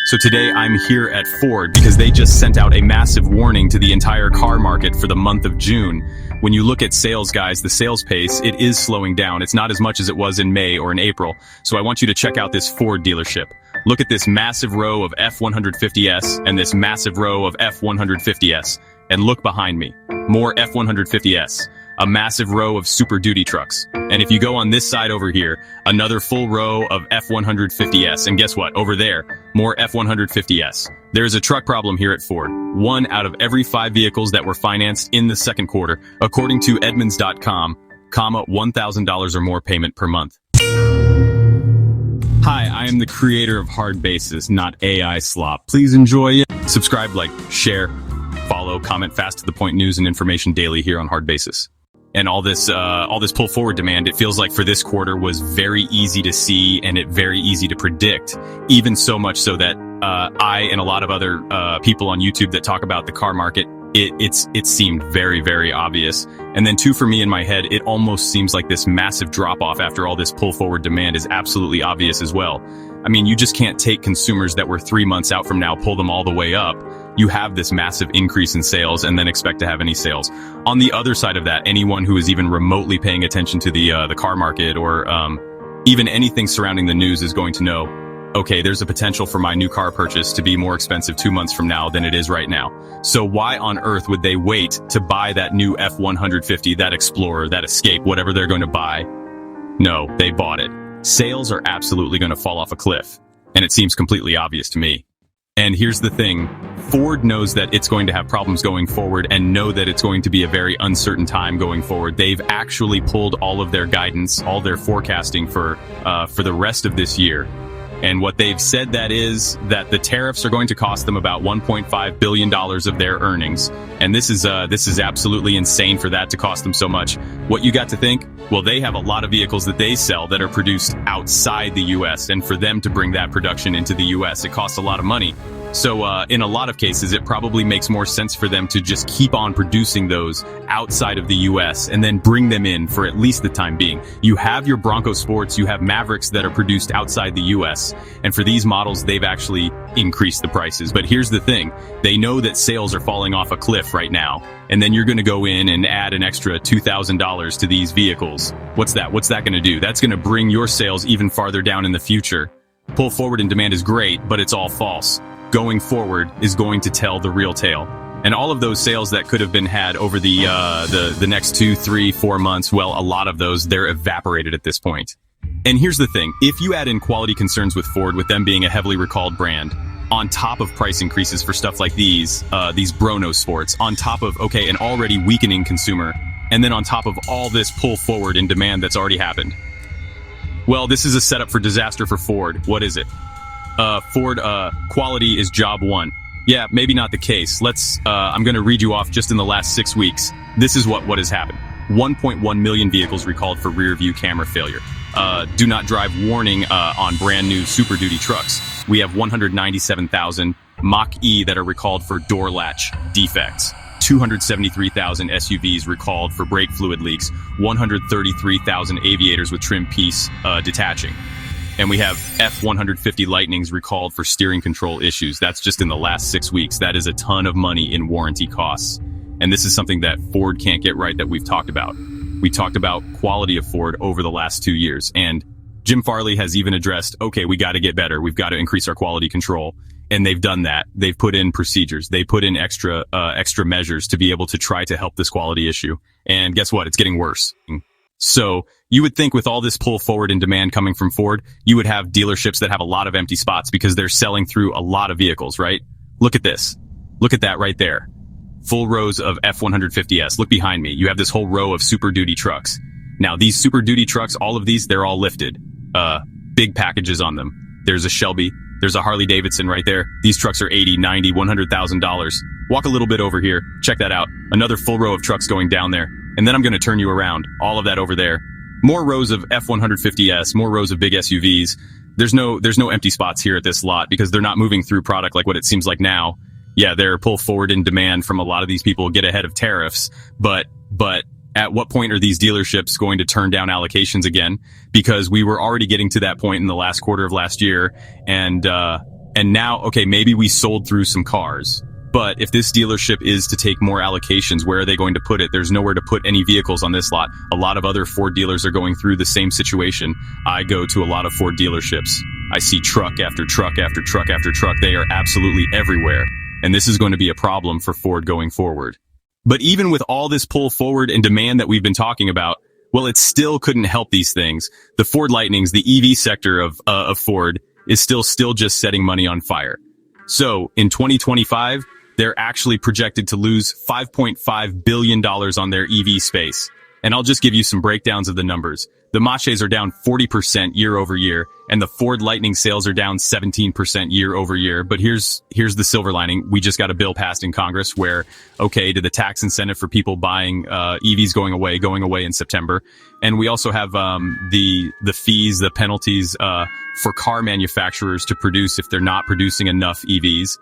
So today I'm here at Ford because they just sent out a massive warning to the entire car market for the month of June. When you look at sales, guys, the sales pace, it is slowing down. It's not as much as it was in May or in April. So I want you to check out this Ford dealership. Look at this massive row of F-150s and this massive row of F-150s. And look behind me, more F-150s. A massive row of SuperDuty trucks. And if you go on this side over here, another full row of F-150s. And guess what? Over there, more F-150s. There's a truck problem here at Ford. 1 out of every 5 vehicles that were financed in the second quarter, according to Edmunds.com, $1,000 or more payment per month. Hi, I am the creator of Hard Basis, not AI slop. Please enjoy it. Subscribe, like, share, follow, comment fast to the point news and information daily here on Hard Basis. And all this pull forward demand, it feels like for this quarter was very easy to see and it very easy to predict. Even so much so that I and a lot of other people on YouTube that talk about the car market, it seemed very, very obvious. And then 2, for me in my head, it almost seems like this massive drop off after all this pull forward demand is absolutely obvious as well. I mean, you just can't take consumers that were 3 months out from now, pull them all the way up. You have this massive increase in sales and then expect to have any sales. On the other side of that, anyone who is even remotely paying attention to the car market or even anything surrounding the news is going to know, okay, there's a potential for my new car purchase to be more expensive 2 months from now than it is right now. So why on earth would they wait to buy that new F-150, that Explorer, that Escape, whatever they're going to buy? No, they bought it. Sales are absolutely going to fall off a cliff, and it seems completely obvious to me. And here's the thing, Ford knows that it's going to have problems going forward and know that it's going to be a very uncertain time going forward. They've actually pulled all of their guidance, all their forecasting for the rest of this year. And what they've said that is that the tariffs are going to cost them about $1.5 billion of their earnings. And this is absolutely insane for that to cost them so much. What you got to think? Well, they have a lot of vehicles that they sell that are produced outside the U.S. And for them to bring that production into the U.S., it costs a lot of money. So in a lot of cases, it probably makes more sense for them to just keep on producing those outside of the U.S. and then bring them in for at least the time being. You have your Bronco Sports, you have Mavericks that are produced outside the U.S. And for these models, they've actually increased the prices. But here's the thing. They know that sales are falling off a cliff right now. And then you're going to go in and add an extra $2,000 to these vehicles. What's that? What's that going to do? That's going to bring your sales even farther down in the future. Pull forward in demand is great, but it's all false. Going forward is going to tell the real tale. And all of those sales that could have been had over the next 2, 3, 4 months, well, a lot of those, they're evaporated at this point. And here's the thing. If you add in quality concerns with Ford, with them being a heavily recalled brand, on top of price increases for stuff like these Brono Sports, on top of, okay, an already weakening consumer, and then on top of all this pull forward in demand that's already happened, well, this is a setup for disaster for Ford. What is it? Ford, quality is job 1. Yeah, maybe not the case. I'm going to read you off just in the last 6 weeks. This is what has happened. 1.1 million vehicles recalled for rear view camera failure. Do not drive warning on brand new SuperDuty trucks. We have 197,000 Mach-E that are recalled for door latch defects. 273,000 SUVs recalled for brake fluid leaks. 133,000 aviators with trim piece detaching. And we have F-150 Lightnings recalled for steering control issues. That's just in the last 6 weeks. That is a ton of money in warranty costs. And this is something that Ford can't get right that we've talked about. We talked about quality of Ford over the last 2 years. And Jim Farley has even addressed, okay, we got to get better. We've got to increase our quality control. And they've done that. They've put in procedures. They put in extra measures to be able to try to help this quality issue. And guess what? It's getting worse. So you would think with all this pull forward in demand coming from Ford, you would have dealerships that have a lot of empty spots because they're selling through a lot of vehicles, right? Look at this. Look at that right there. Full rows of F-150s. Look behind me. You have this whole row of SuperDuty trucks. Now, these SuperDuty trucks, all of these, they're all lifted. Big packages on them. There's a Shelby. There's a Harley Davidson right there. These trucks are $80, $90, $100,000. Walk a little bit over here. Check that out. Another full row of trucks going down there. And then I'm going to turn you around. All of that over there. More rows of F-150s, more rows of big SUVs. There's no empty spots here at this lot because they're not moving through product like what it seems like now. Yeah, they're pull forward in demand from a lot of these people, get ahead of tariffs. But at what point are these dealerships going to turn down allocations again? Because we were already getting to that point in the last quarter of last year. And And now, okay, maybe we sold through some cars. But if this dealership is to take more allocations, where are they going to put it? There's nowhere to put any vehicles on this lot. A lot of other Ford dealers are going through the same situation. I go to a lot of Ford dealerships. I see truck after truck after truck after truck. They are absolutely everywhere. And this is going to be a problem for Ford going forward. But even with all this pull forward and demand that we've been talking about, well, it still couldn't help these things. The Ford Lightnings, the EV sector of Ford, is still just setting money on fire. So in 2025, they're actually projected to lose $5.5 billion on their EV space. And I'll just give you some breakdowns of the numbers. The Mach-E's are down 40% year over year, and the Ford Lightning sales are down 17% year over year. But here's the silver lining. We just got a bill passed in Congress where, okay, to the tax incentive for people buying EVs going away in September. And we also have the fees, the penalties for car manufacturers to produce if they're not producing enough EVs.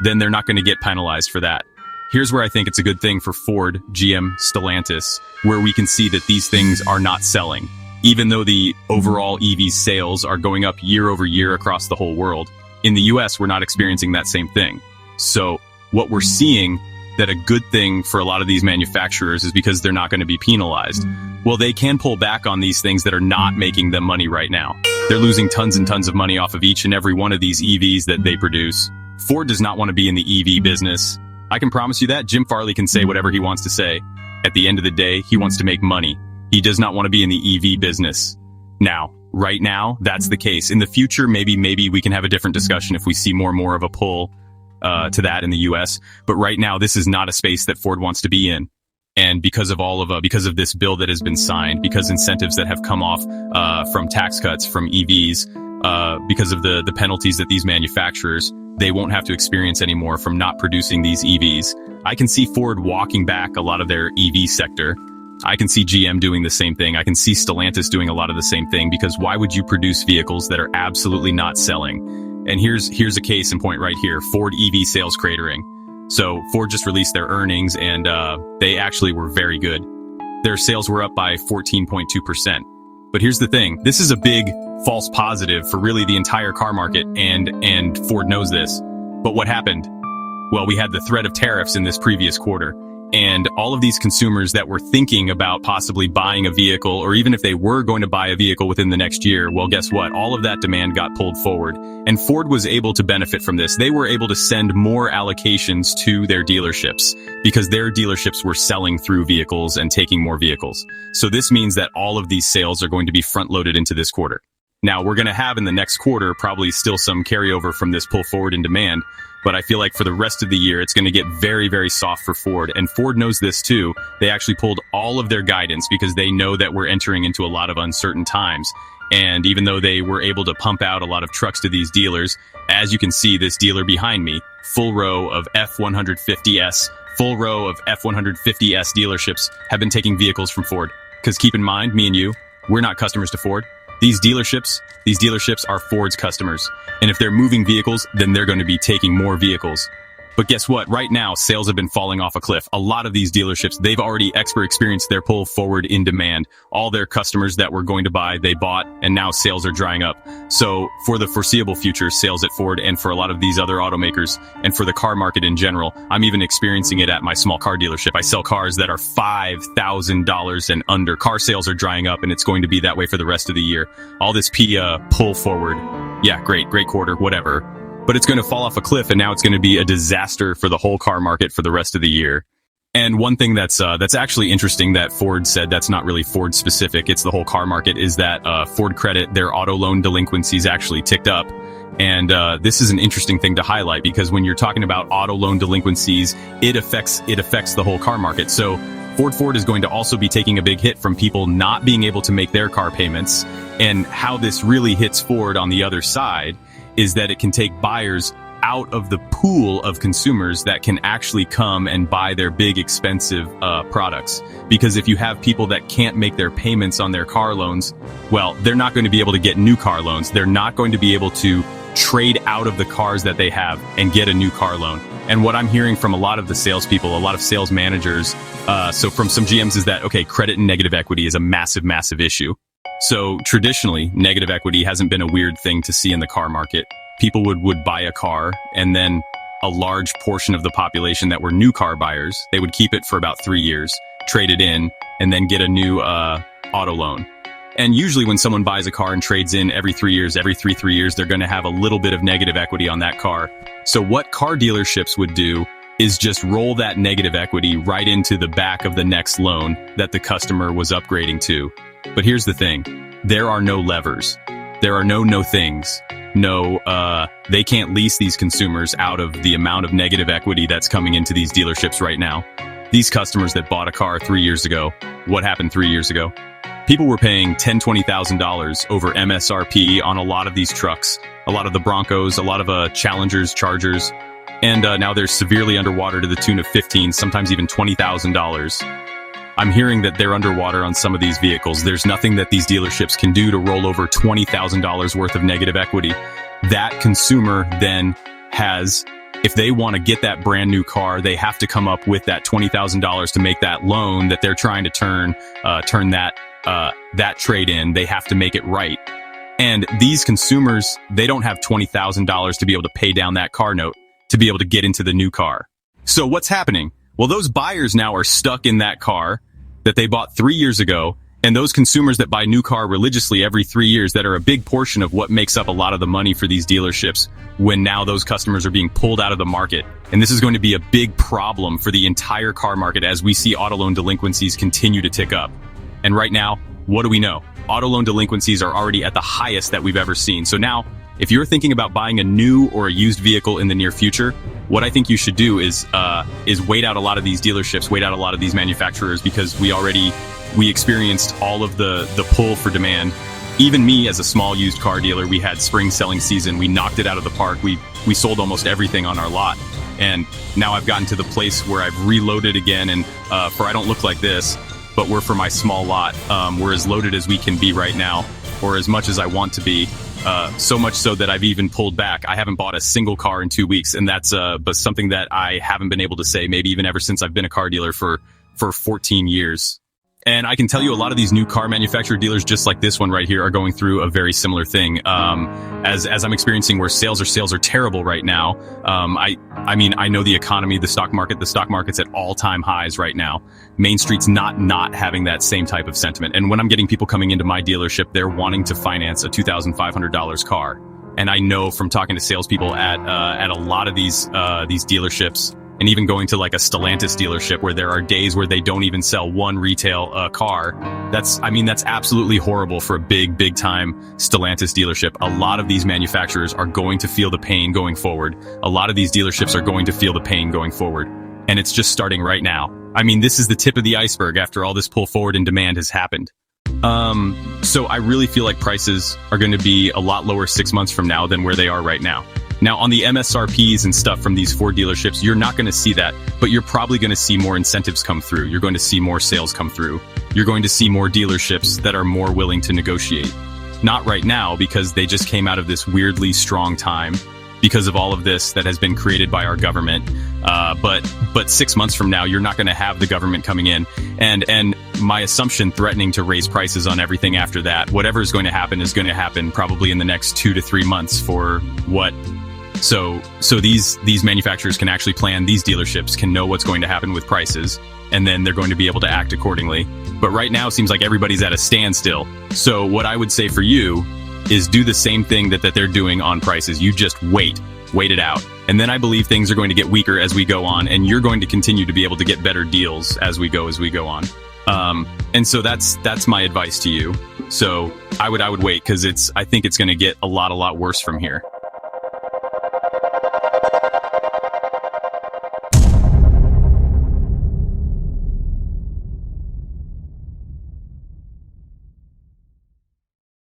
Then they're not going to get penalized for that. Here's where I think it's a good thing for Ford, GM, Stellantis, where we can see that these things are not selling. Even though the overall EV sales are going up year over year across the whole world, in the US, we're not experiencing that same thing. So what we're seeing, that a good thing for a lot of these manufacturers is because they're not going to be penalized. Well, they can pull back on these things that are not making them money right now. They're losing tons and tons of money off of each and every one of these EVs that they produce. Ford does not want to be in the EV business. I can promise you that. Jim Farley can say whatever he wants to say. At the end of the day, he wants to make money. He does not want to be in the EV business. Now, right now, that's the case. In the future, maybe we can have a different discussion if we see more and more of a pull to that in the US. But right now, this is not a space that Ford wants to be in. And because of this bill that has been signed, because incentives that have come off from tax cuts from EVs, because of the penalties that these manufacturers, they won't have to experience anymore from not producing these EVs. I can see Ford walking back a lot of their EV sector. I can see GM doing the same thing. I can see Stellantis doing a lot of the same thing, because why would you produce vehicles that are absolutely not selling? And here's a case in point right here, Ford EV sales cratering. So Ford just released their earnings, and they actually were very good. Their sales were up by 14.2%. But here's the thing, this is a big false positive for really the entire car market, and Ford knows this. But what happened? Well, we had the threat of tariffs in this previous quarter, and all of these consumers that were thinking about possibly buying a vehicle, or even if they were going to buy a vehicle within the next year, well, guess what? All of that demand got pulled forward, and Ford was able to benefit from this. They were able to send more allocations to their dealerships because their dealerships were selling through vehicles and taking more vehicles. So this means that all of these sales are going to be front-loaded into this quarter. Now, we're going to have in the next quarter probably still some carryover from this pull forward in demand, but I feel like for the rest of the year, it's going to get very, very soft for Ford. And Ford knows this too. They actually pulled all of their guidance because they know that we're entering into a lot of uncertain times. And even though they were able to pump out a lot of trucks to these dealers, as you can see, this dealer behind me, full row of F-150s, full row of F-150s dealerships have been taking vehicles from Ford. Because keep in mind, me and you, we're not customers to Ford. These dealerships are Ford's customers. And if they're moving vehicles, then they're going to be taking more vehicles. But guess what? Right now, sales have been falling off a cliff. A lot of these dealerships, they've already experienced their pull forward in demand. All their customers that were going to buy, they bought, and now sales are drying up. So for the foreseeable future, sales at Ford and for a lot of these other automakers and for the car market in general, I'm even experiencing it at my small car dealership. I sell cars that are $5,000 and under. Car sales are drying up, and it's going to be that way for the rest of the year. All this pull forward. Yeah, great quarter, whatever. But it's going to fall off a cliff, and now it's going to be a disaster for the whole car market for the rest of the year. And one thing that's actually interesting that Ford said, that's not really Ford specific, it's the whole car market, is that Ford Credit, their auto loan delinquencies actually ticked up. And this is an interesting thing to highlight, because when you're talking about auto loan delinquencies, it affects the whole car market. So Ford is going to also be taking a big hit from people not being able to make their car payments. And how this really hits Ford on the other side is that it can take buyers out of the pool of consumers that can actually come and buy their big expensive products. Because if you have people that can't make their payments on their car loans, well, they're not going to be able to get new car loans. They're not going to be able to trade out of the cars that they have and get a new car loan. And what I'm hearing from a lot of the salespeople, a lot of sales managers, so from some GMs, is that, okay, credit and negative equity is a massive, massive issue. So traditionally, negative equity hasn't been a weird thing to see in the car market. people would buy a car, and then a large portion of the population that were new car buyers, they would keep it for about 3 years, trade it in, and then get a new auto loan. And usually when someone buys a car and trades in every 3 years, every three years, they're going to have a little bit of negative equity on that car. So what car dealerships would do is just roll that negative equity right into the back of the next loan that the customer was upgrading to. But here's the thing. There are no levers. There are no things. They can't lease these consumers out of the amount of negative equity that's coming into these dealerships right now. These customers that bought a car 3 years ago, what happened 3 years ago? People were paying $10,000, $20,000 over MSRP on a lot of these trucks, a lot of the Broncos, a lot of Challengers, Chargers, and now they're severely underwater to the tune of $15,000, sometimes even $20,000. I'm hearing that they're underwater on some of these vehicles. There's nothing that these dealerships can do to roll over $20,000 worth of negative equity. That consumer then has, if they want to get that brand new car, they have to come up with that $20,000 to make that loan that they're trying to turn that trade in. They have to make it right. And these consumers, they don't have $20,000 to be able to pay down that car note to be able to get into the new car. So what's happening? Well, those buyers now are stuck in that car that they bought 3 years ago, and those consumers that buy new car religiously every 3 years, that are a big portion of what makes up a lot of the money for these dealerships, when now those customers are being pulled out of the market. And this is going to be a big problem for the entire car market as we see auto loan delinquencies continue to tick up. And right now, what do we know? Auto loan delinquencies are already at the highest that we've ever seen. So now, if you're thinking about buying a new or a used vehicle in the near future, what I think you should do is wait out a lot of these dealerships, wait out a lot of these manufacturers, because we experienced all of the pull for demand. Even me, as a small used car dealer, we had spring selling season. We knocked it out of the park. We sold almost everything on our lot. And now I've gotten to the place where I've reloaded again, and I don't look like this, but we're for my small lot. We're as loaded as we can be right now, or as much as I want to be. So much so that I've even pulled back. I haven't bought a single car in 2 weeks, and that's but something that I haven't been able to say, maybe even ever since I've been a car dealer for 14 years. And I can tell you a lot of these new car manufacturer dealers, just like this one right here, are going through a very similar thing. As I'm experiencing, where sales are terrible right now. I mean, I know the economy, the stock market's at all-time highs right now. Main Street's not having that same type of sentiment. And when I'm getting people coming into my dealership, they're wanting to finance a $2,500 car. And I know from talking to salespeople at a lot of these dealerships, and even going to like a Stellantis dealership, where there are days where they don't even sell one retail car. That's absolutely horrible for a big time Stellantis dealership. A lot of these manufacturers are going to feel the pain going forward. A lot of these dealerships are going to feel the pain going forward. And it's just starting right now. I mean, this is the tip of the iceberg after all this pull forward in demand has happened. So I really feel like prices are going to be a lot lower 6 months from now than where they are right now. Now, on the MSRPs and stuff from these Ford dealerships, you're not going to see that, but you're probably going to see more incentives come through. You're going to see more sales come through. You're going to see more dealerships that are more willing to negotiate. Not right now, because they just came out of this weirdly strong time because of all of this that has been created by our government. But 6 months from now, you're not going to have the government coming in and my assumption threatening to raise prices on everything after that. Whatever is going to happen probably in the next 2 to 3 months for what. So these manufacturers can actually plan, these dealerships can know what's going to happen with prices, and then they're going to be able to act accordingly. But right now, it seems like everybody's at a standstill. So what I would say for you is do the same thing that they're doing on prices. You just wait it out. And then I believe things are going to get weaker as we go on, and you're going to continue to be able to get better deals as we go on. And so that's my advice to you. So I would wait, because I think it's going to get a lot worse from here.